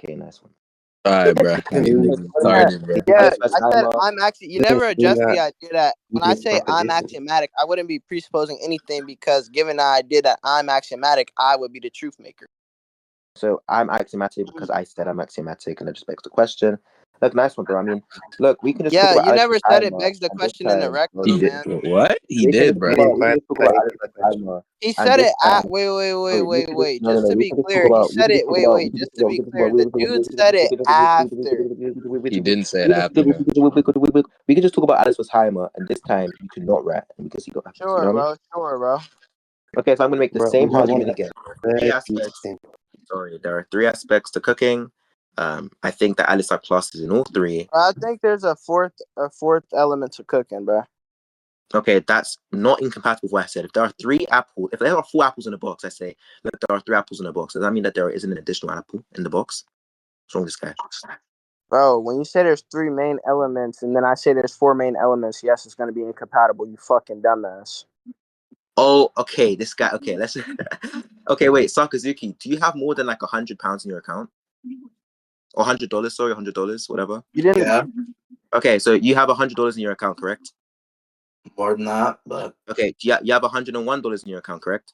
Okay, nice one. All right, bro. Sorry, bro. Yeah, I said I'm actually. You never addressed the idea that when I say I'm axiomatic, I wouldn't be presupposing anything because given the idea that I'm axiomatic, I would be the truth maker. So I'm axiomatic because I said I'm axiomatic, and that just begs the question. Look, nice one, bro. I mean, look, we can just talk Yeah, about you never said it Alzheimer begs the and this question in the time. rec, He though, did. man. What? He We can did, just bro. talk about Alzheimer. He And said this it time, at wait. no. Just to We be can just talk clear, he about. said it. Wait. Just to be clear, the dude said it after. He didn't say it after. We can just talk about Alzheimer, and this time you cannot rat, and we can see what happens. You know what I mean? Sure, bro. Okay, so I'm gonna make the same argument again. Sorry, there are 3 aspects to cooking. I think that Alice classes in all 3. I think there's a fourth element to cooking, bro. Okay, that's not incompatible with what I said. If there are 3 apples, if there are 4 apples in a box, I say, look, there are 3 apples in a box. Does that mean that there isn't an additional apple in the box? What's wrong with this guy? Bro, when you say there's 3 main elements and then I say there's 4 main elements, yes, it's going to be incompatible, you fucking dumbass. Oh, okay, this guy. Okay, let's. Okay, wait, Sakazuki, do you have more than like £100 in your account? Or $100? Sorry, $100, whatever. You didn't. Yeah. Okay, so you have $100 in your account, correct? More than that, but. Okay, you have $101 in your account, correct?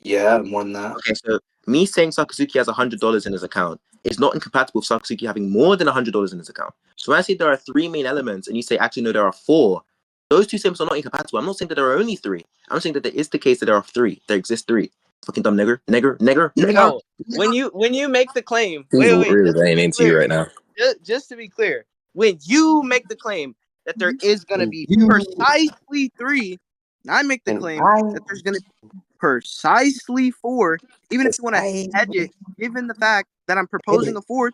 Yeah, more than that. Okay, so me saying Sakazuki has $100 in his account is not incompatible with Sakazuki having more than $100 in his account. So when I say there are 3 main elements, and you say actually no, there are 4. Those 2 statements are not incompatible. I'm not saying that there are only 3. I'm saying that there is the case that there are 3. There exist 3. Fucking dumb nigger. No, when you make the claim, He's wait, really laying into you right now. just to be clear, when you make the claim that there is going to be precisely 3, and I make the claim that there's going to be precisely 4, even if you want to hedge it, given the fact that I'm proposing a 4th,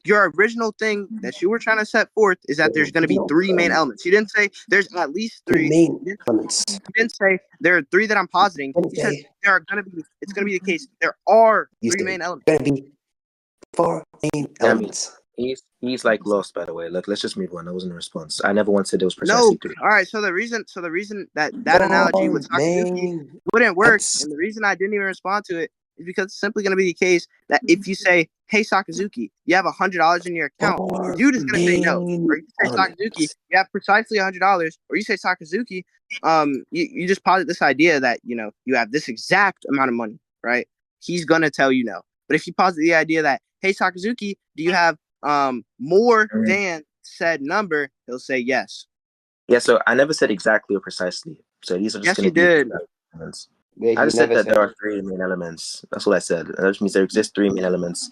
your original thing that you were trying to set forth is that there's going to be 3 main elements. You didn't say there's at least 3 main elements. You didn't say there are 3 that I'm positing. You said there are going to be. It's going to be the case. There are 3 main elements. Going to be 4 main elements. He's like lost, by the way. Look, let's just move on. That wasn't a response. I never once said there was precisely 3. All right. So the reason that analogy with Sakazuki wouldn't work, and the reason I didn't even respond to it is because it's simply going to be the case that if you say, "Hey Sakazuki, you have $100 in your account," the dude is going to say no. Or you say Sakazuki, you have precisely $100, or you say Sakazuki, you just posit this idea that you have this exact amount of money, right? He's going to tell you no. But if you posit the idea that, "Hey Sakazuki, do you have more than said number," he'll say yes. Yeah, so I never said exactly or precisely. So these are just going to be elements. I just said that there are 3 main elements. That's what I said. That just means there exist 3 main elements.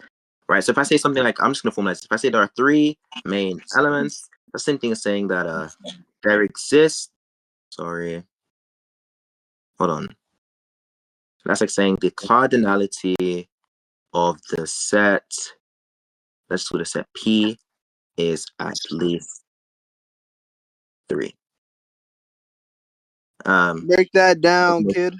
Right? So if I say something like, I'm just going to formalize. If I say there are 3 main elements, the same thing as saying that there exists. Sorry. Hold on. That's like saying the cardinality of the set. Let's do the set P is at least 3. Break that down, kid.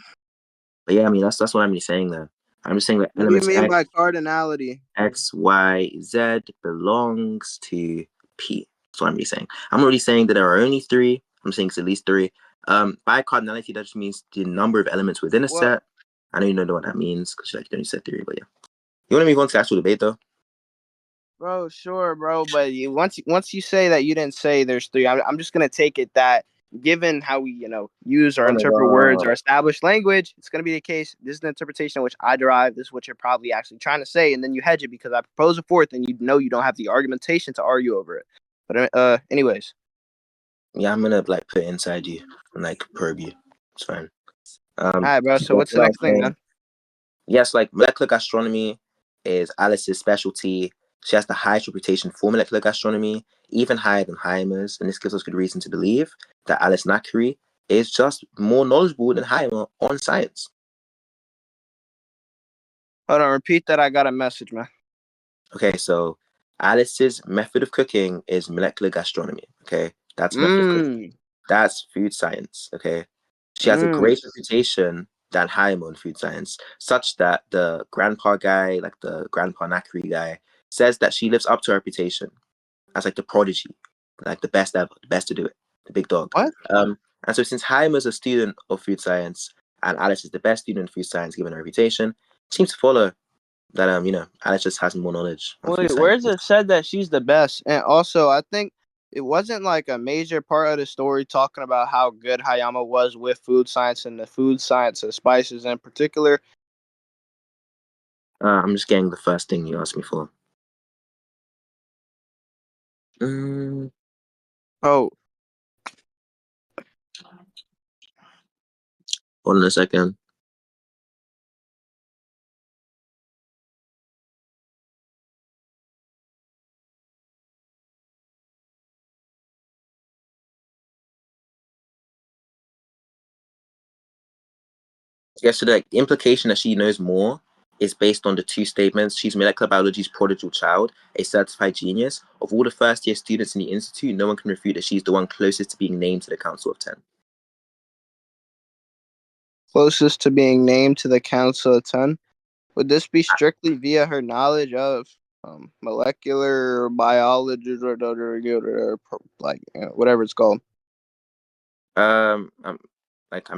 But yeah, I mean that's what I'm really saying there. I'm just saying that what elements do you mean by cardinality? X, Y, Z belongs to P. That's what I'm really saying. I'm not really saying that there are only 3. I'm saying it's at least 3. By cardinality, that just means the number of elements within a set. I know you know what that means because you only said 3, but yeah. You want to move on to the actual debate though? Bro, sure, bro. But once you say that you didn't say there's 3, I'm just gonna take it that given how we use or interpret words or establish language, it's gonna be the case. This is the interpretation which I derive. This is what you're probably actually trying to say, and then you hedge it because I propose a 4th, and you don't have the argumentation to argue over it. But anyways. Yeah, I'm gonna put it inside you and probe you. It's fine. All right, bro. So what's the next thing, man? Yes, molecular gastronomy is Alice's specialty. She has the highest reputation for molecular gastronomy, even higher than Heimer's, and this gives us good reason to believe that Alice Nakari is just more knowledgeable than Heimer on science. Hold on, repeat that. I got a message, man. Okay, so Alice's method of cooking is molecular gastronomy. Okay, that's method of cooking. That's food science. Okay, she has a great reputation than Heimer in food science, such that the grandpa guy, the grandpa Nakari guy, says that she lives up to her reputation as the prodigy, the best ever, the best to do it, the big dog. What? And so since Heimer's a student of food science and Alice is the best student in food science given her reputation, it seems to follow that Alex just has more knowledge on food Wait, science. where's it said that she's the best? And also, I think it wasn't like a major part of the story talking about how good Hayama was with food science and the food science of spices in particular. I'm just getting the first thing you asked me for. Oh, hold on a second. Yeah, so the implication that she knows more is based on the two statements. She's molecular biology's prodigal child, a certified genius. Of all the first-year students in the institute, no one can refute that she's the one closest to being named to the Council of 10. closest to being named to the Council of 10? Would this be strictly via her knowledge of molecular biology, or like whatever it's called? I'm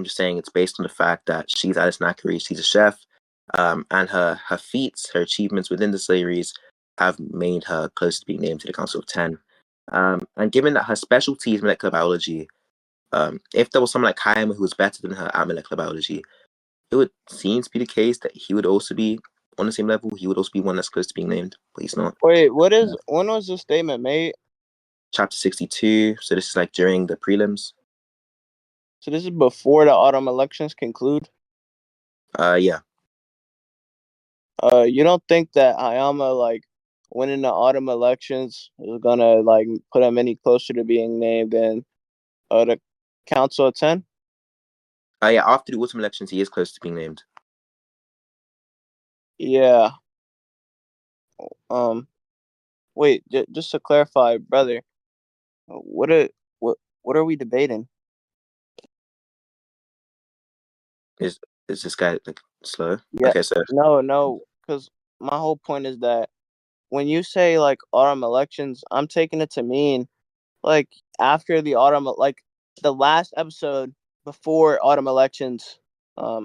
just saying it's based on the fact that she's Alice Nakari, she's a chef, and her feats, her achievements within the series have made her close to being named to the Council of 10. And given that her specialty is molecular biology, if there was someone like Hayama who was better than her at molecular biology, it would seem to be the case that he would also be on the same level. He would also be one that's close to being named, but he's not. Wait, when was this statement made? Chapter 62. So this is like during the prelims. So this is before the autumn elections conclude? Yeah. You don't think that Hayama, like, winning the autumn elections is gonna, like, put him any closer to being named than the Council of 10? Yeah, after the autumn elections, he is close to being named. Yeah. Wait, just to clarify, brother, what are we debating? Is this guy like slow? Yeah. Okay, so No, because my whole point is that when you say like autumn elections, I'm taking it to mean like after the autumn, like the last episode before autumn elections, or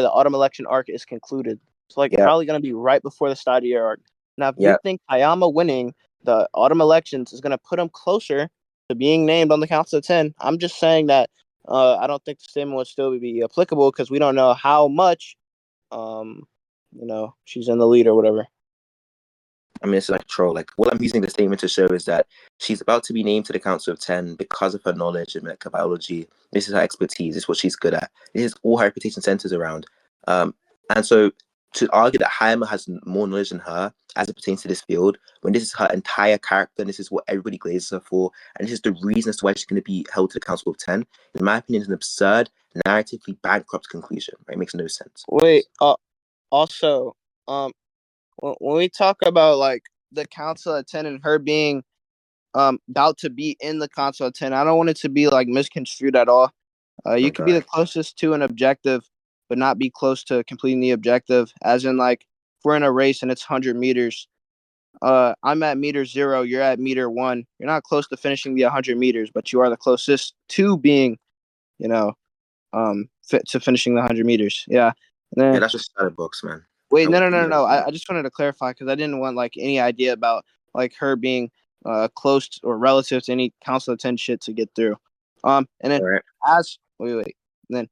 the autumn election arc is concluded. It's like probably gonna be right before the start of your arc. Now, if you think Hayama winning the autumn elections is gonna put him closer to being named on the Council of 10, I'm just saying that I don't think the statement would still be applicable because we don't know how much, she's in the lead or whatever. I mean, it's like a troll. Like, what I'm using the statement to show is that she's about to be named to the Council of 10 because of her knowledge in molecular biology. This is her expertise. This is what she's good at. This is all her reputation centers around. And so to argue that Hayama has more knowledge than her as it pertains to this field, when this is her entire character, and this is what everybody glazes her for, and this is the reason as to why she's going to be held to the Council of 10, in my opinion, is an absurd, narratively bankrupt conclusion. Right? It makes no sense. Wait, also, when we talk about like the Council of 10 and her being about to be in the Council of 10, I don't want it to be like misconstrued at all. You could be the closest to an objective, but not be close to completing the objective. As in, like, if we're in a race and it's 100 meters, I'm at meter 0, you're at meter 1. You're not close to finishing the 100 meters, but you are the closest to being, fit to finishing the 100 meters. Yeah. Yeah, that's just started books, man. Wait, no. I just wanted to clarify because I didn't want like any idea about like her being close or relative to any Council of 10 shit to get through. And then then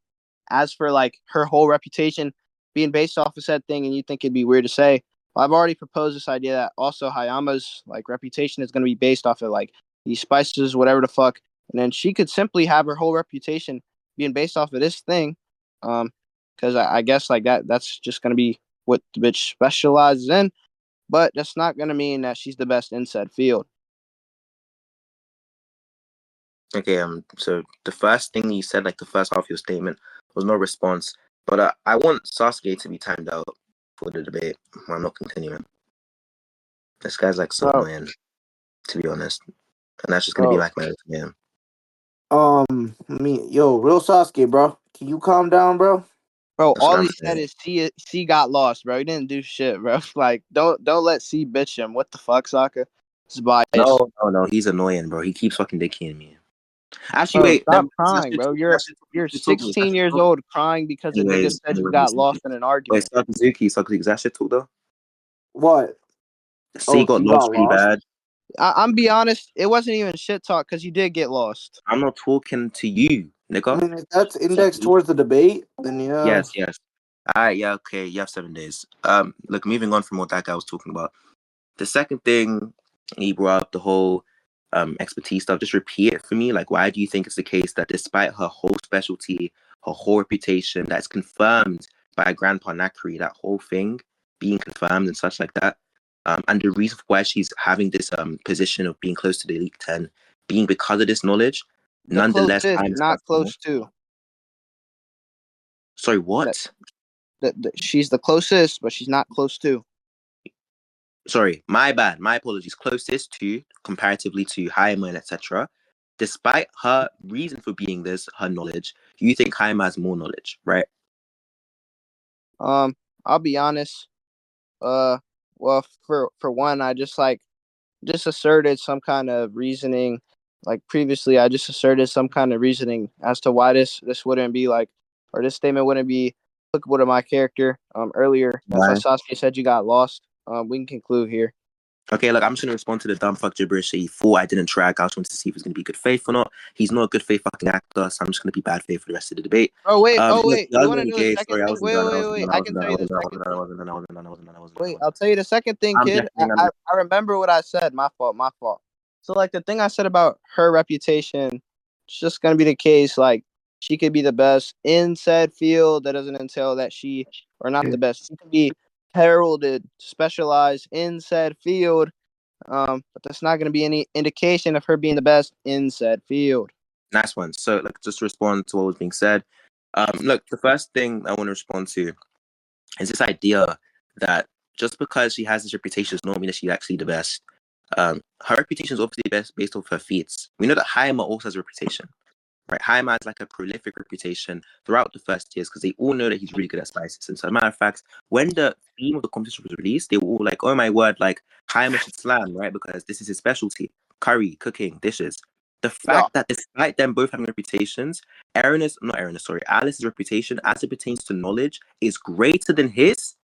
as for like her whole reputation being based off of said thing, and you think it'd be weird to say, well, I've already proposed this idea that also Hayama's like reputation is going to be based off of like these spices, whatever the fuck, and then she could simply have her whole reputation being based off of this thing, because I guess like that's just going to be what the bitch specializes in, but that's not going to mean that she's the best in said field. Okay, so the first thing you said, like the first half of your statement, was no response. But I want Sasuke to be timed out for the debate. I'm not continuing. This guy's like so annoying, to be honest. And that's just gonna be like my opinion. Real Sasuke, bro. Can you calm down, bro? Bro, all he said is C got lost, bro. He didn't do shit, bro. Like, don't let C bitch him. What the fuck, Sokka? It's biased. No. He's annoying, bro. He keeps fucking dicking me. Actually, wait. Stop crying, bro. You're 16 years old crying because a nigga said you got lost in an argument. Wait, Sakazuki, is that shit talk though? What? Say got lost pretty bad. I'm be honest, it wasn't even shit talk because you did get lost. I'm not talking to you, nigga. I mean, if that's indexed towards the debate, then yeah. Yes. Alright, yeah, okay. You have 7 days. Look, moving on from what that guy was talking about. The second thing he brought up, the whole expertise stuff, just repeat it for me. Like, why do you think it's the case that despite her whole specialty, her whole reputation, that's confirmed by Grandpa Nakri, that whole thing being confirmed and such like that, and the reason why she's having this position of being close to the Elite 10, being because of this knowledge, nonetheless, not close to. Sorry, what? She's the closest, but she's not close to. Sorry, my bad. My apologies. Closest to, comparatively to Hyman, etc. Despite her reason for being this, her knowledge, you think Hyman has more knowledge, right? I'll be honest. Well, for one, I just asserted some kind of reasoning. Like previously, I just asserted some kind of reasoning as to why this wouldn't be like, or this statement wouldn't be applicable to my character. Earlier, that's why Sasuke said you got lost. We can conclude here. Okay, look, I'm just gonna respond to the dumb fuck gibberish that he thought I didn't track. I just wanted to see if he's gonna be good faith or not. He's not a good faith fucking actor, so I'm just gonna be bad faith for the rest of the debate. Oh wait. You want to know the second thing? Wait. I can tell you the second thing. Wait, I'll tell you the second thing, kid. I remember what I said. My fault. So like the thing I said about her reputation, it's just gonna be the case. Like she could be the best in said field. That doesn't entail that she, or not the best. She could be heralded, specialized in said field, but that's not going to be any indication of her being the best in said field. Nice one. So, like, just to respond to what was being said. Look, the first thing I want to respond to is this idea that just because she has this reputation does not mean that she's actually the best. Her reputation is obviously best based off her feats. We know that Haima also has a reputation. Right, Haima has like a prolific reputation throughout the first years because they all know that he's really good at spices. And so, as a matter of fact, when the theme of the competition was released, they were all like, "Oh my word, like Haima should slam, right? Because this is his specialty: curry, cooking, dishes." The fact that despite them both having reputations, Alice's reputation as it pertains to knowledge is greater than his.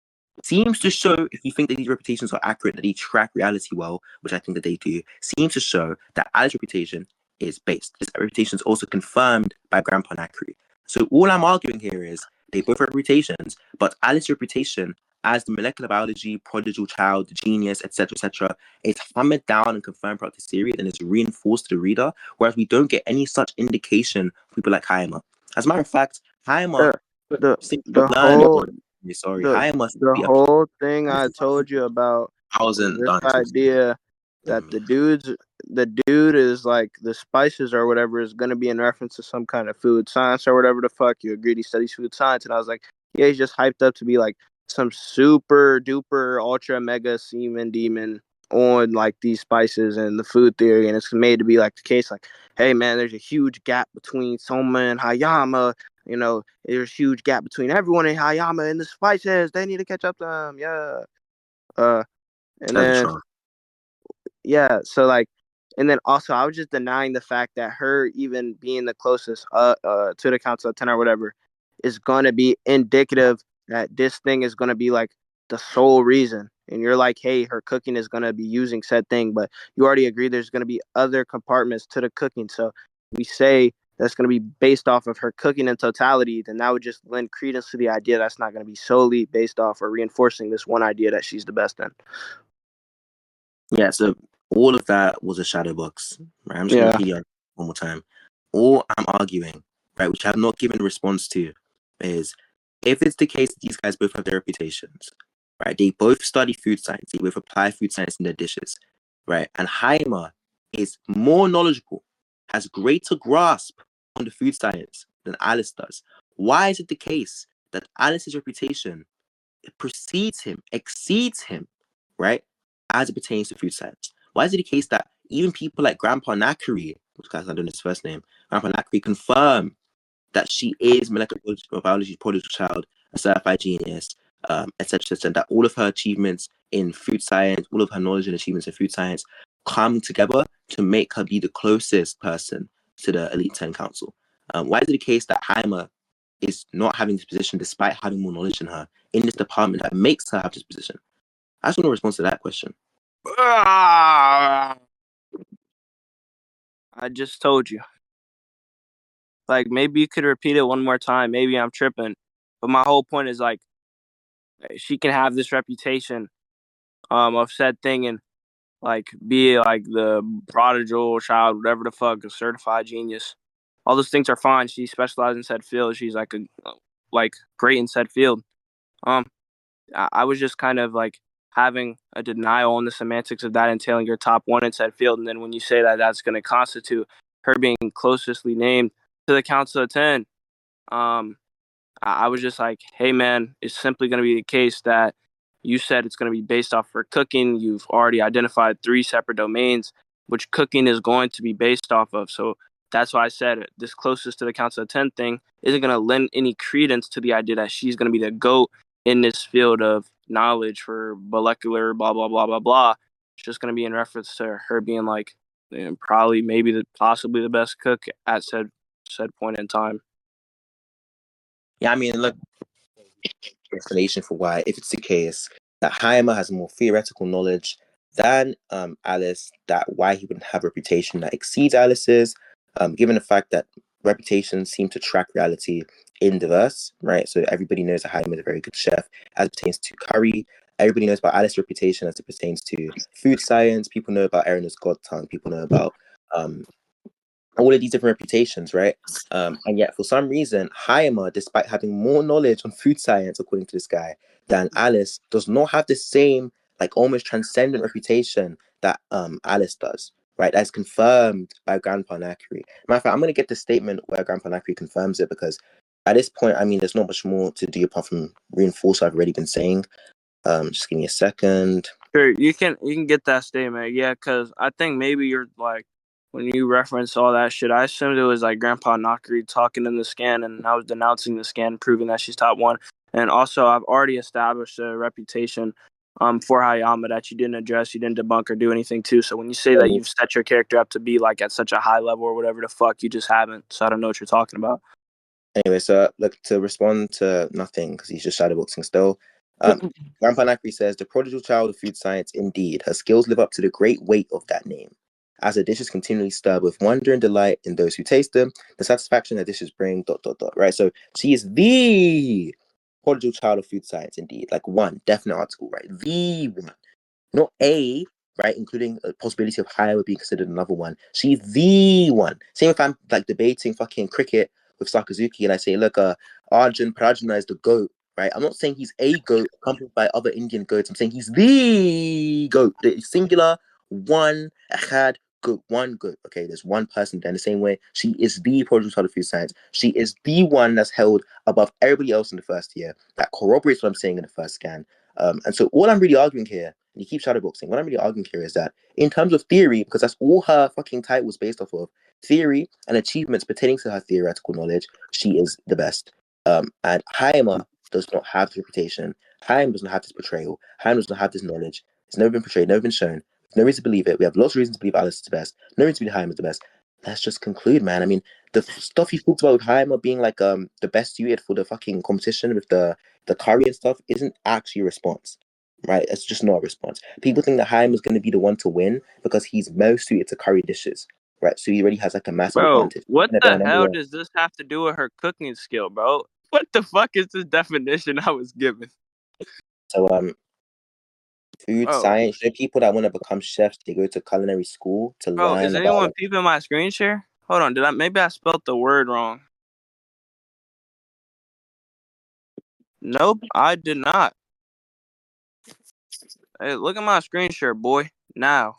Seems to show, if you think that these reputations are accurate, that they track reality well, which I think that they do, seems to show that Alice's reputation is based. His reputation is also confirmed by Grandpa Nakri. So all I'm arguing here is they both have reputations, but Alice's reputation as the molecular biology, prodigal child, genius, etc., is hammered down and confirmed throughout the series and is reinforced to the reader, whereas we don't get any such indication for people like Haima. As a matter of fact, Haima the whole thing I told you about this idea that the dude is like the spices or whatever is going to be in reference to some kind of food science or whatever the fuck. You agreed he studies food science, and I was like, yeah, he's just hyped up to be like some super duper ultra mega semen demon on like these spices and the food theory, and it's made to be like the case like, hey man, there's a huge gap between Soma and Hayama. You know, there's a huge gap between everyone in Hayama and the spices. They need to catch up to them. Yeah. And then, yeah. So like, and then also I was just denying the fact that her even being the closest to the Council of 10 or whatever is going to be indicative that this thing is going to be like the sole reason. And you're like, hey, her cooking is going to be using said thing, but you already agree there's going to be other compartments to the cooking. So we say that's going to be based off of her cooking in totality, then that would just lend credence to the idea that's not going to be solely based off or reinforcing this one idea that she's the best in. Yeah, so all of that was a shadow box, right? I'm just going to repeat it one more time. All I'm arguing, right, which I have not given a response to, is if it's the case that these guys both have their reputations, right? They both study food science. They both apply food science in their dishes, right? And Haima is more knowledgeable, has greater grasp on the food science than Alice does. Why is it the case that Alice's reputation precedes him, exceeds him, right, as it pertains to food science? Why is it the case that even people like Grandpa Nakari, which guys I don't know his first name, Grandpa Nakari, confirm that she is molecular biology prodigal child, a certified genius, etc., and that all of her achievements in food science, all of her knowledge and achievements in food science come together to make her be the closest person to the Elite 10 Council? Why is it the case that Haima is not having this position despite having more knowledge than her in this department that makes her have this position? I just want to respond to that question. I just told you. Like, maybe you could repeat it one more time. Maybe I'm tripping. But my whole point is, like, she can have this reputation of said thing and, like, be, like, the prodigal child, whatever the fuck, a certified genius. All those things are fine. She specializes in said field. She's, like, great in said field. I was just kind of, like, having a denial on the semantics of that entailing your top one in said field. And then when you say that that's going to constitute her being closestly named to the Council of 10, I was just like, hey, man, it's simply going to be the case that you said it's going to be based off for cooking. You've already identified 3 separate domains, which cooking is going to be based off of. So that's why I said it. This closest to the Council of 10 thing isn't going to lend any credence to the idea that she's going to be the GOAT in this field of knowledge for molecular blah, blah, blah, blah, blah. It's just going to be in reference to her being like, probably maybe possibly the best cook at said point in time. Yeah, I mean, look, explanation for why, if it's the case that Hyama has more theoretical knowledge than Alice, that why he wouldn't have a reputation that exceeds Alice's, given the fact that reputations seem to track reality in diverse, right? So everybody knows that Hyama is a very good chef as it pertains to curry. Everybody knows about Alice's reputation as it pertains to food science. People know about Erin's God tongue. People know about all of these different reputations, right? And yet, for some reason, Hyama, despite having more knowledge on food science, according to this guy, than Alice, does not have the same, like, almost transcendent reputation that Alice does, right? That's confirmed by Grandpa Nakri. Matter of fact, I'm going to get the statement where Grandpa Nakri confirms it, because at this point, I mean, there's not much more to do apart from reinforce what I've already been saying. Just give me a second. Sure, you can get that statement, yeah, because I think maybe you're like, when you reference all that shit, I assumed it was like Grandpa Nakri talking in the scan, and I was denouncing the scan, proving that she's top one. And also, I've already established a reputation for Hayama that you didn't address, you didn't debunk or do anything to. So when you say that you've set your character up to be like at such a high level or whatever the fuck, you just haven't. So I don't know what you're talking about. Anyway, so look, to respond to nothing, because he's just shadowboxing still. Grandpa Nakri says, the prodigal child of food science, indeed. Her skills live up to the great weight of that name. As her dishes continually stir with wonder and delight in those who taste them, the satisfaction her dishes bring, ... Right? So she is the prodigal child of food science, indeed. Like, one, definite article, right? The woman. Not a, right? Including a possibility of Haya being considered another one. She's the one. Same if I'm, like, debating fucking cricket with Sakazuki and I say, look, Arjun Prajna is the GOAT, right? I'm not saying he's a GOAT accompanied by other Indian GOATs. I'm saying he's the GOAT. The singular, one, Ahad, GOAT, one GOAT. Okay, there's one person there in the same way. She is the prodigal child of food science. She is the one that's held above everybody else in the first year. That corroborates what I'm saying in the first scan. And so all I'm really arguing here, and you keep shadowboxing, what I'm really arguing here is that in terms of theory, because that's all her fucking title was based off of, theory and achievements pertaining to her theoretical knowledge, she is the best. And Haima does not have this reputation. Haim does not have this portrayal. Haim does not have this knowledge. It's never been portrayed, never been shown. No reason to believe it. We have lots of reasons to believe Alice is the best. No reason to believe Haim is the best. Let's just conclude, man. I mean, the stuff you talked about with Haima being like the best suited for the fucking competition with the curry and stuff isn't actually a response. Right? It's just not a response. People think that Haim is going to be the one to win because he's most suited to curry dishes. Right? So he already has like a massive advantage. What the hell does this have to do with her cooking skill, bro? What the fuck is this definition I was given? So food science, you know, people that want to become chefs, they go to culinary school to learn. Is anyone peeping my screen share? Hold on, maybe I spelled the word wrong. Nope, I did not. Hey, look at my screen share, boy. Now.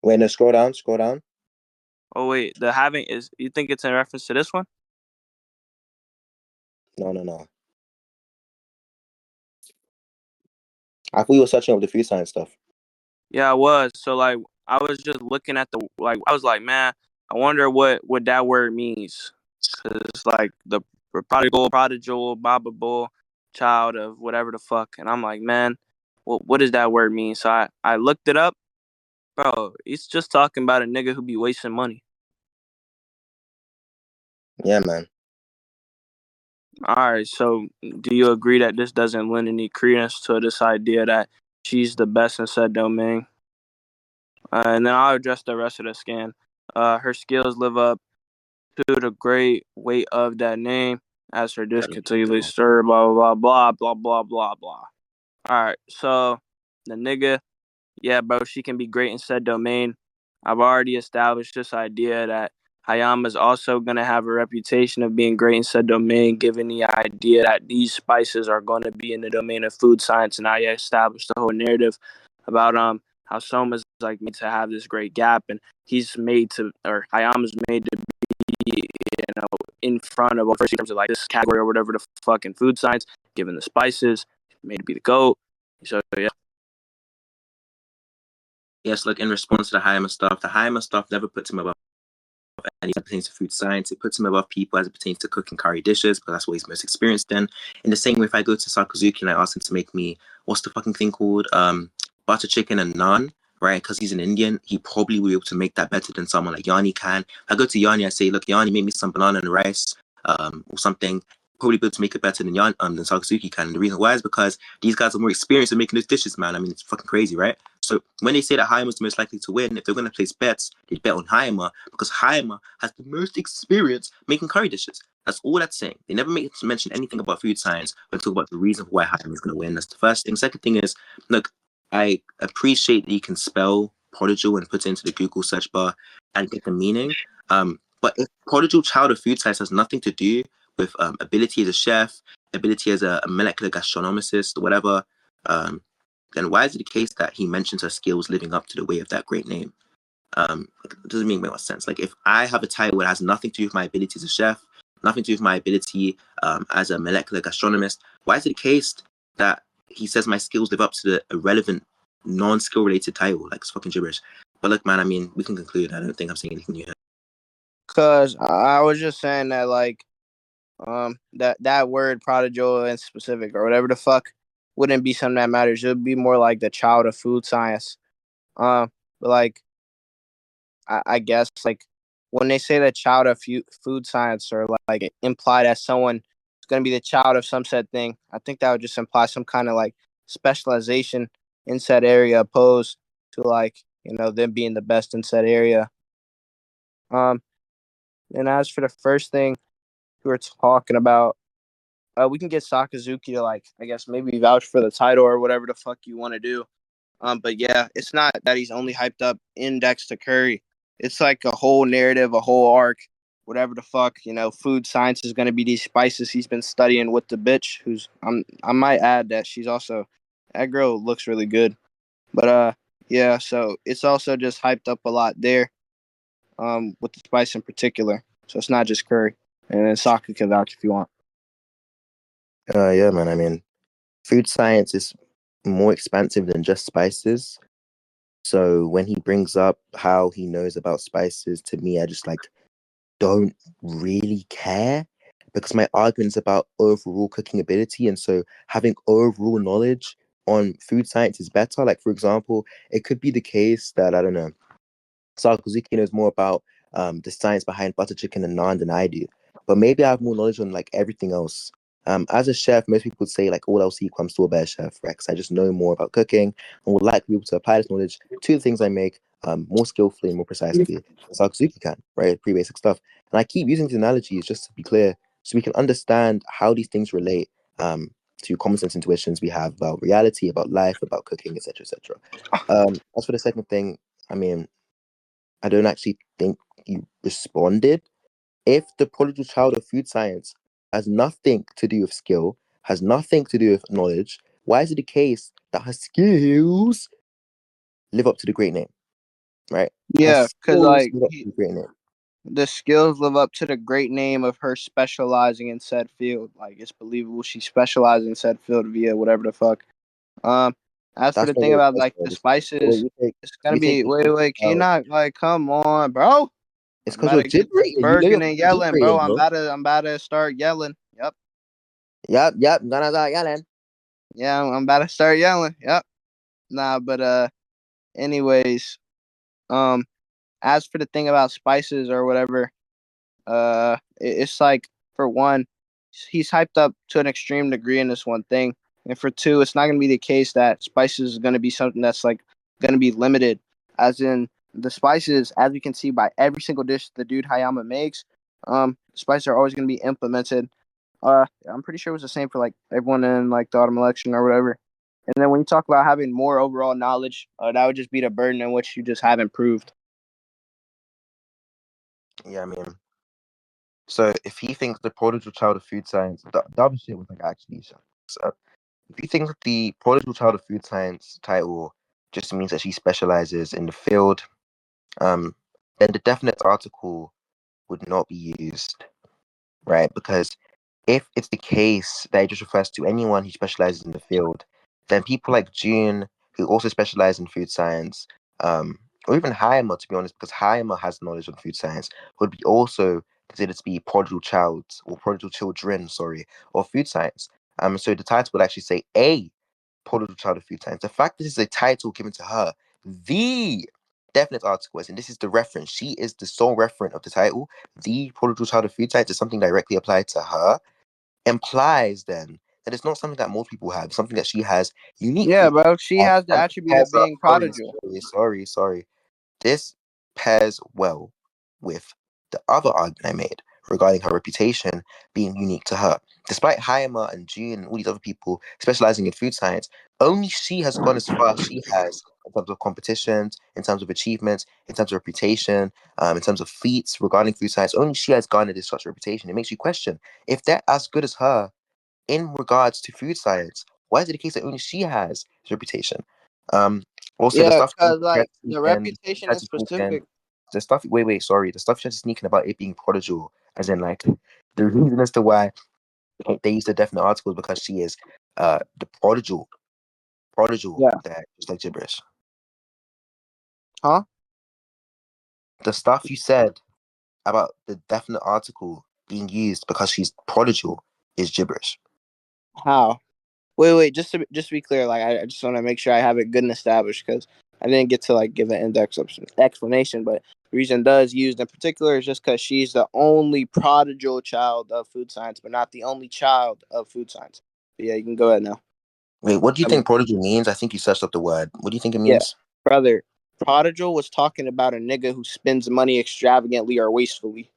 Wait, no, scroll down. Oh wait, the having is, you think it's in reference to this one? No. I thought you were searching up the food science stuff. Yeah, I was. So like, I was just looking at I was like, man, I wonder what that word means. Cause it's like the prodigal, bobbable child of whatever the fuck. And I'm like, man, what does that word mean? So I looked it up. Bro, he's just talking about a nigga who be wasting money. Yeah, man. All right, so do you agree that this doesn't lend any credence to this idea that she's the best in said domain. And then I'll address the rest of the scan. Her skills live up to the great weight of that name, as her dish continually stir, blah, blah, blah, blah, blah, blah, blah. All right, so the nigga, yeah, bro, she can be great in said domain. I've already established this idea that Hayama's also going to have a reputation of being great in said domain, given the idea that these spices are going to be in the domain of food science. And I established the whole narrative about how Soma's like made to have this great gap, and he's made to, or Hayama's made to be, in front of first in terms of like this category or whatever the fucking food science, given the spices, made to be the GOAT. So yeah. Yes, look, in response to the Hayama stuff never puts him above anything that pertains to food science. It puts him above people as it pertains to cooking curry dishes, because that's what he's most experienced in. In the same way, if I go to Sakazuki and I ask him to make me, what's the fucking thing called? Butter chicken and naan, right? Because he's an Indian, he probably will be able to make that better than someone like Yanni can. If I go to Yanni, I say, look, Yanni, make me some banana and rice, or something. Probably be able to make it better than Sakazuki can. And the reason why is because these guys are more experienced in making those dishes, man. I mean, it's fucking crazy, right? So when they say that Hayama's the most likely to win, if they're going to place bets, they bet on Hayama, because Hayama has the most experience making curry dishes. That's all that's saying. They never mention anything about food science when talk about the reason why Hayama is going to win. That's the first thing. Second thing is, look, I appreciate that you can spell prodigal and put it into the Google search bar and get the meaning. But if prodigal child of food science has nothing to do with ability as a chef, ability as a molecular gastronomist, or whatever, then why is it the case that he mentions her skills living up to the way of that great name? It doesn't make much sense. Like, if I have a title that has nothing to do with my ability as a chef, nothing to do with my ability as a molecular gastronomist, why is it the case that he says my skills live up to the irrelevant, non-skill related title? Like, it's fucking gibberish. But look, man, I mean, we can conclude. I don't think I'm saying anything new here. Because I was just saying that, like, that word prodigal in specific or whatever the fuck wouldn't be something that matters. It would be more like the child of food science. But like, I guess like when they say the child of food science, or like implied as someone is going to be the child of some said thing, I think that would just imply some kind of like specialization in said area, opposed to like, them being the best in said area. And as for the first thing we were talking about, we can get Sakazuki to, like, I guess maybe vouch for the title or whatever the fuck you want to do. But yeah, it's not that he's only hyped up index to curry. It's like a whole narrative, a whole arc, whatever the fuck. Food science is going to be these spices he's been studying with the bitch, who's, I might add that she's also, that girl looks really good. But yeah, so it's also just hyped up a lot there, with the spice in particular. So it's not just curry. And then Saka can vouch if you want. Yeah, man. I mean, food science is more expansive than just spices. So when he brings up how he knows about spices, to me, I just like don't really care, because my argument is about overall cooking ability. And so having overall knowledge on food science is better. Like, for example, it could be the case that, I don't know, Sakazuki knows more about the science behind butter chicken and naan than I do. But maybe I have more knowledge on like everything else. As a chef, most people would say like all else equal, I'm still a better chef, right? Because I just know more about cooking and would like to be able to apply this knowledge to the things I make more skillfully and more precisely than Sakazuki can, right? Pretty basic stuff. And I keep using these analogies just to be clear, so we can understand how these things relate to common sense intuitions we have about reality, about life, about cooking, etc., etc. As for the second thing, I mean, I don't actually think you responded. If the prodigal child of food science has nothing to do with skill, has nothing to do with knowledge, why is it the case that her skills live up to the great name, right? Yeah, because like the skills live up to the great name of her specializing in said field. Like, it's believable she specializes in said field via whatever the fuck. As for the thing about like the spices, it's gonna be wait, can you not, like, come on, bro? It's because you're gibbering. Bergen and yelling, bro. I'm about to start yelling. Yep. I'm gonna start yelling. Yeah, I'm about to start yelling. Yep. Nah, but anyways, as for the thing about spices or whatever, it's like, for one, he's hyped up to an extreme degree in this one thing. And for 2, it's not going to be the case that spices is going to be something that's like going to be limited, as in the spices, as we can see by every single dish the dude Hayama makes, spices are always going to be implemented. I'm pretty sure it was the same for like everyone in like the autumn election or whatever. And then when you talk about having more overall knowledge, that would just be the burden in which you just haven't proved. Yeah, I mean, so if he thinks the prodigal child of food science, the other shit was like actually so. If you think the prodigal child of food science title just means that she specializes in the field, then the definite article would not be used, right? Because if it's the case that it just refers to anyone who specializes in the field, then people like June, who also specialize in food science, or even Heimer, to be honest, because Heimer has knowledge on food science, would be also considered to be prodigal childs or prodigal children, sorry, of food science. So the title would actually say a prodigal child of food science. The fact that this is a title given to her, the definite article is, and this is the reference, she is the sole referent of the title, the prodigal child of food science is something directly applied to her, implies then that it's not something that most people have, something that she has uniquely. Yeah, bro. She has the attribute of being prodigal. Sorry. This pairs well with the other argument I made regarding her reputation being unique to her. Despite Hayama and June and all these other people specializing in food science, only she has gone as far as she has in terms of competitions, in terms of achievements, in terms of reputation, in terms of feats regarding food science. Only she has garnered this such reputation. It makes you question if they're as good as her in regards to food science. Why is it the case that only she has this reputation? Also, the Yeah, stuff because like the reputation is specific. The stuff. Sorry. The stuff she's sneaking about it being prodigal, as in like the reason as to why they use the definite article is because she is the prodigal. Yeah. That just like gibberish. Huh? The stuff you said about the definite article being used because she's prodigal is gibberish. How? Wait. Just to be clear, like I just want to make sure I have it good and established because I didn't get to like give an index explanation. But the reason does used in particular is just because she's the only prodigal child of food science, but not the only child of food science. But yeah, you can go ahead now. Wait, what do you think prodigal means? I think you searched up the word. What do you think it means? Yeah, brother. Prodigal was talking about a nigga who spends money extravagantly or wastefully.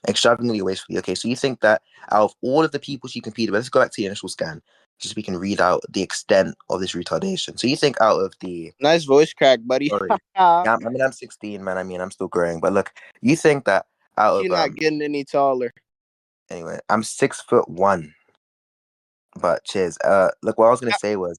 Extravagantly wastefully. Okay, so you think that out of all of the people she competed with, let's go back to the initial scan, just so we can read out the extent of this retardation. So you think out of the nice voice crack, buddy. Sorry. Yeah, I mean I'm 16, man. I mean I'm still growing, but look, you think that out You're of not getting any taller. Anyway, I'm 6'1". But cheers. Look, what I was gonna say was,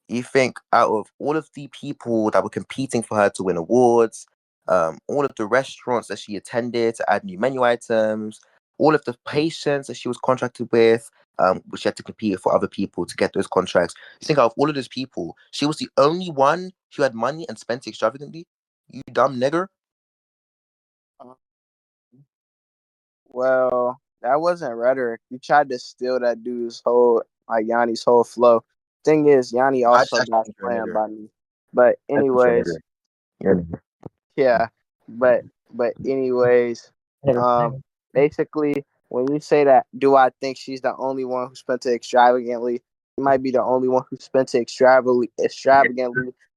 you think out of all of the people that were competing for her to win awards, all of the restaurants that she attended to add new menu items, all of the patients that she was contracted with, which she had to compete for other people to get those contracts. You think out of all of those people, she was the only one who had money and spent it extravagantly? You dumb nigger. Well, that wasn't rhetoric. You tried to steal that dude's whole, like Yanni's whole flow. Thing is, Yanni I also just got think you're a slammed nigger. by me. But I think you're a anyways, nigger. You're a nigger. yeah. But anyways, basically, when you say that, do I think she's the only one who spent it extravagantly? She might be the only one who spent it extravagantly,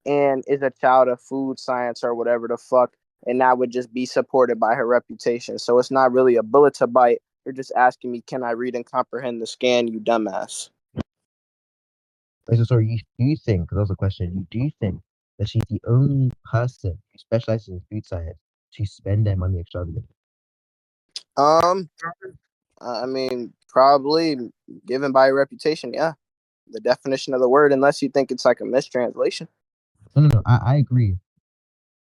and is a child of food science or whatever the fuck, and that would just be supported by her reputation. So it's not really a bullet to bite. You're just asking me, can I read and comprehend the scan, you dumbass? So sorry, do you think, because that was a question, do you think that she's the only person who specializes in food science to spend their money extravagantly? I mean, probably given by reputation, yeah. The definition of the word, unless you think it's like a mistranslation. No, I agree,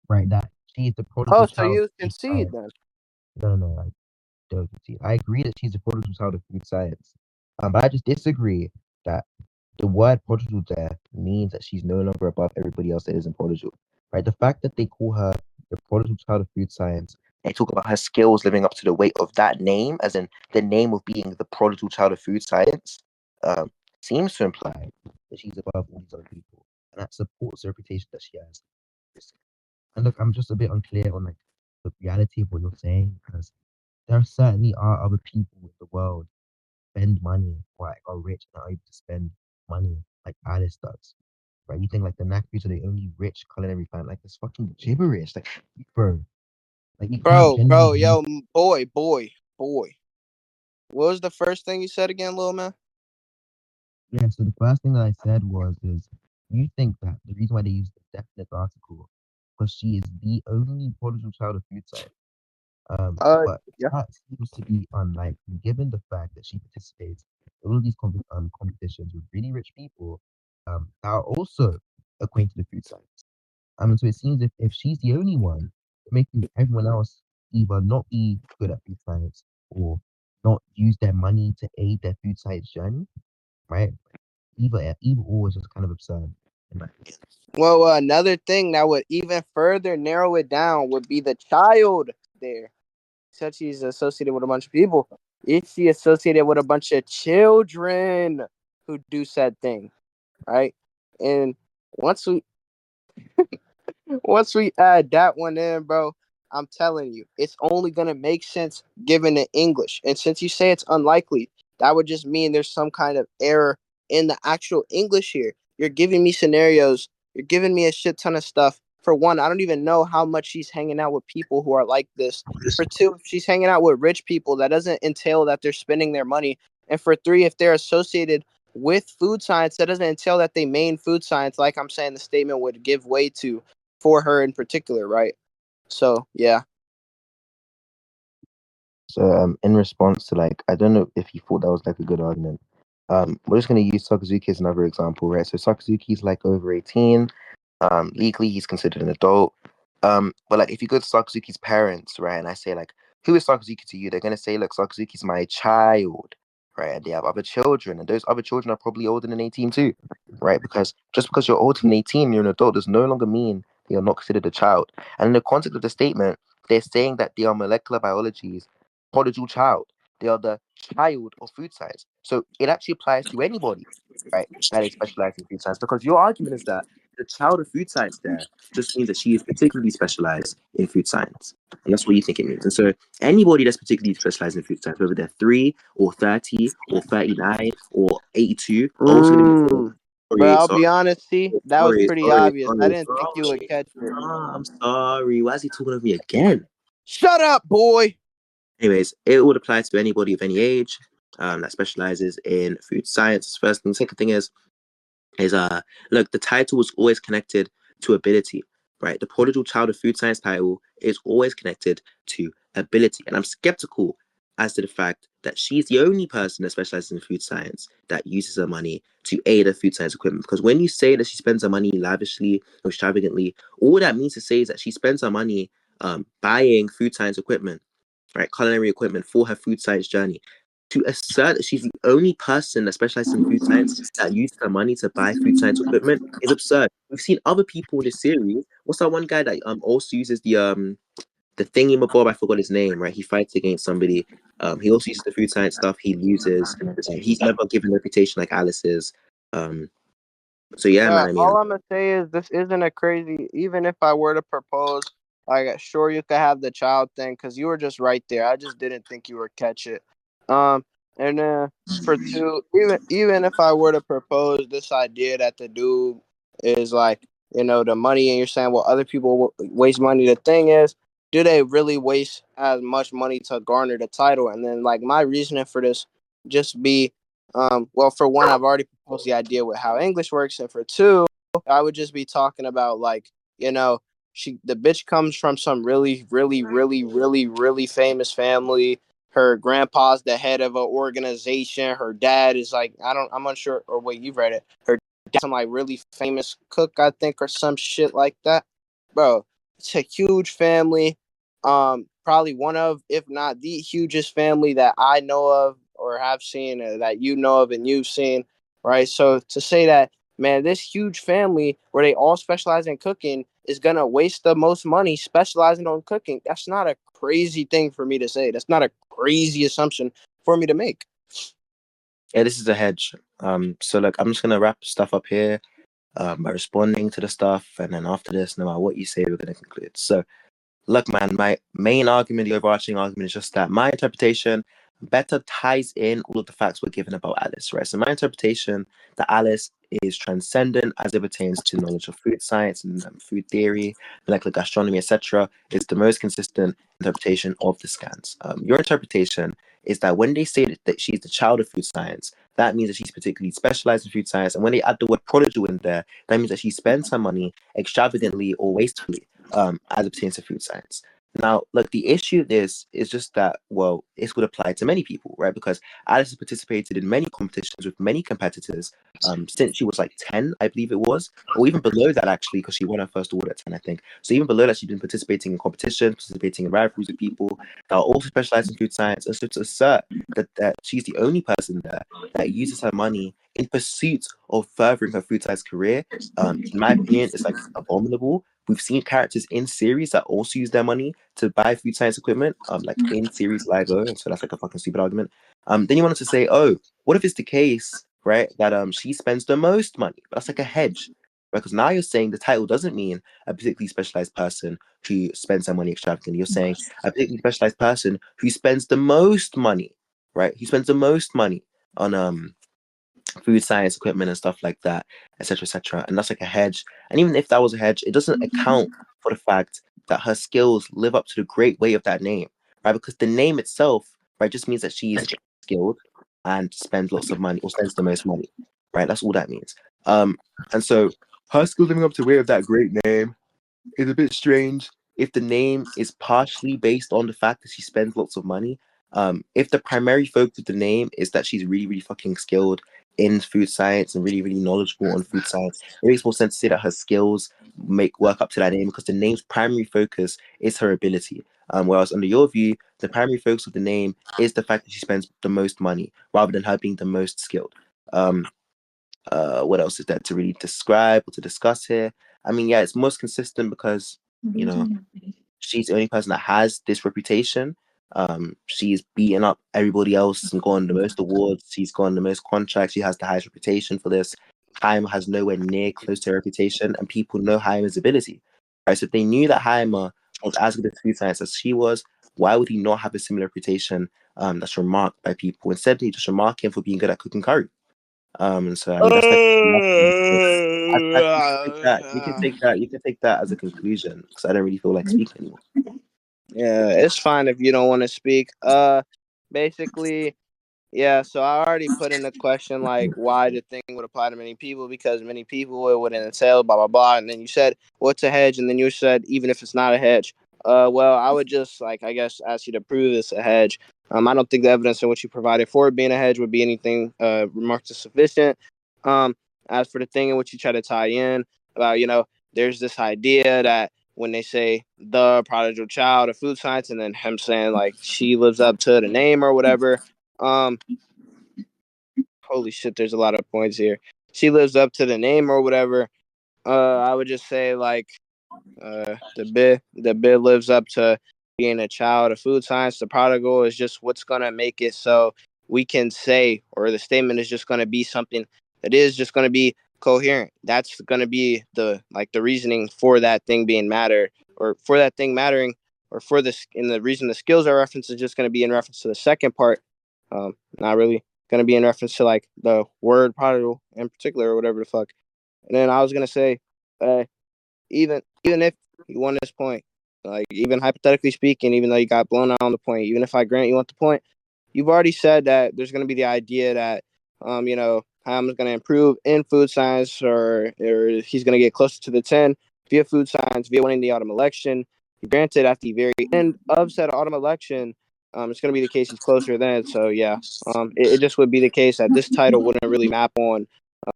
right, that she's the prodigal so child of you food concede science. then? No, I don't concede. I agree that she's the prodigal child of food science. But I just disagree that the word prodigal there means that she's no longer above everybody else that isn't prodigal. Right? The fact that they call her the prodigal child of food science, they talk about her skills living up to the weight of that name, as in the name of being the prodigal child of food science, um, seems to imply that she's above all these other people. And that supports the reputation that she has. And look, I'm just a bit unclear on like the reality of what you're saying, because there certainly are other people in the world spend money or like, are rich and are able to spend money like Alice does, right? You think like the Nakris are the only rich culinary fan, like this fucking gibberish, like bro, like you can't Bro, genuinely. yo, boy. What was the first thing you said again, little man? Yeah, so the first thing that I said is you think that the reason why they used the definite article because she is the only prodigal child of food science. But Yeah. that seems to be unlikely given the fact that she participates in all of these competitions with really rich people that are also acquainted with food science. So it seems if she's the only one, making everyone else either not be good at food science or not use their money to aid their food science journey, right? Either or is just kind of absurd. Well, another thing that would even further narrow it down would be the child there. Since she's associated with a bunch of people, is she associated with a bunch of children who do said thing, right? And once we once we add that one in, bro, I'm telling you, it's only gonna make sense given the English. And since you say it's unlikely, that would just mean there's some kind of error in the actual English here. You're giving me scenarios, you're giving me a shit ton of stuff. For one, I don't even know how much she's hanging out with people who are like this. For two, if she's hanging out with rich people, that doesn't entail that they're spending their money. And for three, if they're associated with food science, that doesn't entail that they main food science, like I'm saying the statement would give way to for her in particular, right? So yeah. So in response to like, I don't know if you thought that was like a good argument. We're just gonna use Sakazuki as another example, right? So Sakazuki's like over 18. Legally he's considered an adult. But like if you go to Sakazuki's parents, right, and I say like, who is Sakazuki to you? They're gonna say, look, Sakazuki's my child, right? And they have other children, and those other children are probably older than 18 too, right? Because just because you're older than 18, you're an adult, does no longer mean that you're not considered a child. And in the context of the statement, they're saying that they are molecular biology's prodigal child. They are the child of food science. So it actually applies to anybody, right, that is specialized in food science. Because your argument is that the child of food science there just means that she is particularly specialized in food science. And that's what you think it means. And so anybody that's particularly specialized in food science, whether they're 3 or 30 or 39 or 82, are also going to be But sorry, I'll sorry, be honest, see, that was pretty obvious. I didn't think you would catch it. I'm sorry. Why is he talking of me again? Shut up, boy. Anyways, it would apply to anybody of any age that specializes in food science. First thing. Second thing is look, the title was always connected to ability, right? The prodigal child of food science title is always connected to ability, and I'm skeptical as to the fact that she's the only person that specializes in food science that uses her money to aid her food science equipment. Because when you say that she spends her money lavishly or extravagantly, all that means to say is that she spends her money buying food science equipment, right, culinary equipment for her food science journey. To assert that she's the only person that specializes in food science that used her money to buy food science equipment is absurd. We've seen other people in the series. What's that one guy that also uses the thingy mabob? I forgot his name. Right, he fights against somebody. He also uses the food science stuff. He loses. He's never given a reputation like Alice is. So yeah, man. I mean, all I'm gonna say is this isn't a crazy. Even if I were to propose, like, sure you could have the child thing because you were just right there. I just didn't think you would catch it. And then for two, even if I were to propose this idea that the dude is like, the money, and you're saying, well, other people waste money. The thing is, do they really waste as much money to garner the title? And then like my reasoning for this just be well, for one, I've already proposed the idea with how English works, and for two, I would just be talking about like, the bitch comes from some really, really, really, really, really famous family. Her grandpa's the head of an organization. Her dad is like, I'm unsure, or wait, you've read it. Her dad's some like really famous cook, I think, or some shit like that. Bro, it's a huge family. Probably one of, if not the hugest family that I know of or have seen, that you know of and you've seen, right? So to say that, man, this huge family where they all specialize in cooking is gonna waste the most money specializing on cooking, that's not a crazy thing for me to say. That's not a crazy assumption for me to make. Yeah, this is a hedge. So look, I'm just gonna wrap stuff up here by responding to the stuff, and then after this, no matter what you say, we're gonna conclude. So look, man, my main argument, the overarching argument is just that my interpretation better ties in all of the facts we're given about Alice, right? So my interpretation that Alice is transcendent as it pertains to knowledge of food science and food theory, molecular gastronomy, etc., is the most consistent interpretation of the scans. Your interpretation is that when they say that she's the child of food science, that means that she's particularly specialized in food science. And when they add the word prodigal in there, that means that she spends her money extravagantly or wastefully as it pertains to food science. Now, look, the issue is just that, well, this would apply to many people, right? Because Alice has participated in many competitions with many competitors since she was like 10, I believe it was, or even below that, actually, because she won her first award at 10, I think. So even below that, she's been participating in competitions, participating in rivalries with people that are also specialized in food science. And so to assert that she's the only person there that uses her money in pursuit of furthering her food science career, in my opinion, is like abominable. We've seen characters in series that also use their money to buy food science equipment, like in series LIGO, and so that's like a fucking stupid argument. Then you wanted to say, oh, what if it's the case, right, that she spends the most money? That's like a hedge, right? Because now you're saying the title doesn't mean a particularly specialized person who spends their money extravagantly. You're saying a particularly specialized person who spends the most money, right? Who spends the most money on food science equipment and stuff like that, etc., etc. And that's like a hedge. And even if that was a hedge, it doesn't account for the fact that her skills live up to the great weight of that name, right? Because the name itself, right, just means that she's skilled and spends lots of money or spends the most money, right? That's all that means. And so her skills living up to the weight of that great name is a bit strange. If the name is partially based on the fact that she spends lots of money, if the primary focus of the name is that she's really, really fucking skilled in food science and really, really knowledgeable on food science, it makes more sense to say that her skills make work up to that name because the name's primary focus is her ability. Whereas under your view, the primary focus of the name is the fact that she spends the most money rather than her being the most skilled. What else is there to really describe or to discuss here? I mean, yeah, it's most consistent because, you know, she's the only person that has this reputation. She's beaten up everybody else and gotten the most awards. She's gotten the most contracts. She has the highest reputation for this. Heimer has nowhere near close to her reputation, and people know Heimer's ability. Right? So if they knew that Heimer was as good at food science as she was, why would he not have a similar reputation that's remarked by people? Instead, they just remark him for being good at cooking curry. And so I mean that's like you can take that as a conclusion because I don't really feel like speaking anymore. Yeah, it's fine if you don't want to speak. Basically, yeah, so I already put in a question like why the thing would apply to many people because many people it wouldn't entail blah blah blah, and then you said what's a hedge, and then you said even if it's not a hedge. Well, I would just like I guess ask you to prove it's a hedge. I don't think the evidence in which you provided for it being a hedge would be anything remarkably sufficient. As for the thing in which you try to tie in about there's this idea that when they say the prodigal child of food science, and then him saying like she lives up to the name or whatever. Holy shit, there's a lot of points here. She lives up to the name or whatever. I would just say like the bit lives up to being a child of food science. The prodigal is just what's gonna make it so we can say, or the statement is just gonna be something that is just gonna be coherent. That's gonna be the reasoning for that thing being matter, or for that thing mattering, or for this. And the reason the skills are referenced is just gonna be in reference to the second part. Not really gonna be in reference to like the word prodigal in particular or whatever the fuck. And then I was gonna say, even if you won this point, like even hypothetically speaking, even though you got blown out on the point, even if I grant you want the point, you've already said that there's going to be the idea that, Ham's going to improve in food science, or he's going to get closer to the 10 via food science, via winning the autumn election. Granted, at the very end of said autumn election, it's going to be the case he's closer then. So yeah, it just would be the case that this title wouldn't really map on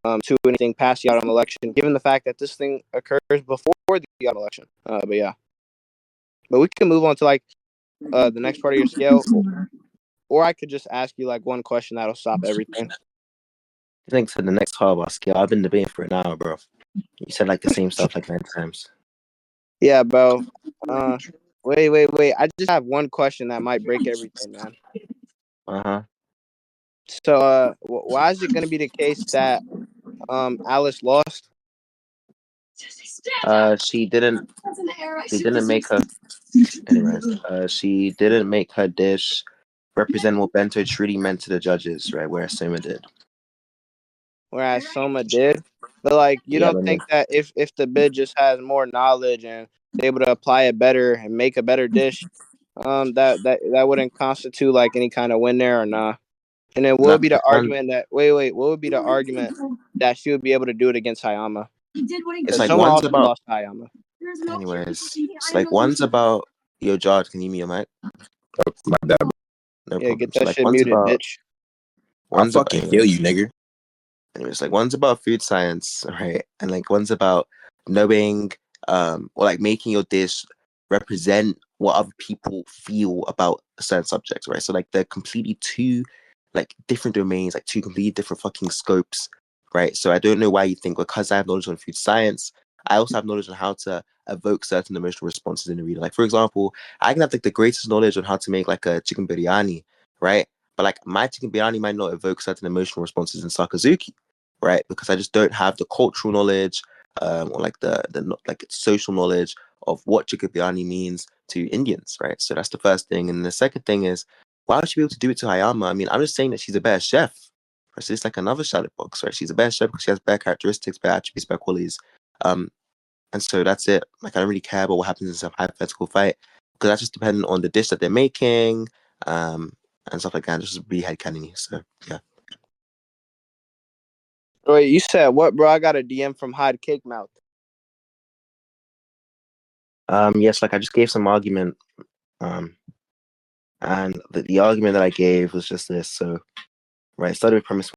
to anything past the autumn election, given the fact that this thing occurs before the autumn election. But yeah, but we can move on to like the next part of your scale, or I could just ask you like one question that'll stop everything. I think so. The next part of our scale, I've been debating for an hour, bro. You said like the same stuff like 9 times. Yeah, bro. Wait. I just have one question that might break everything, man. So, why is it going to be the case that Alice lost? She didn't make her. Anyways, she didn't make her dish represent what bento truly meant to the judges, right? Whereas Soma did. Whereas Soma did. But like, you don't think that if the bid just has more knowledge and is able to apply it better and make a better dish, that wouldn't constitute like any kind of win there or nah? And then what would be the argument that what would be the argument that she would be able to do it against Hayama? It's like Soma one's also about lost Hayama. Anyways, it's like one's about your jaw. Can you mute your mic? Oh, my bad. No Yeah, problem. get that So, like, shit one's muted, about bitch. I'll fucking kill you, nigga. Anyways, like one's about food science, right? And like one's about knowing, or like making your dish represent what other people feel about certain subjects, right? So like they're completely two, like different domains, like two completely different fucking scopes, right? So I don't know why you think because I have knowledge on food science, I also have knowledge on how to evoke certain emotional responses in the reader. Like for example, I can have like the greatest knowledge on how to make like a chicken biryani, right? But like my chicken biryani might not evoke certain emotional responses in Sakazuki, right? Because I just don't have the cultural knowledge, or like the like social knowledge of what chicken biryani means to Indians, right? So that's the first thing. And the second thing is, why would she be able to do it to Hayama? I mean, I'm just saying that she's a better chef. Right? So it's like another shadow box, right? She's a better chef because she has better characteristics, better attributes, better qualities. And so that's it. Like I don't really care about what happens in some hypothetical fight because that's just dependent on the dish that they're making, and stuff like that. Just really headcanon. So yeah. Wait, you said what, bro? I got a DM from Hide Cake Mouth. Yes, like I just gave some argument, and the argument that I gave was just this. So, right, started with premise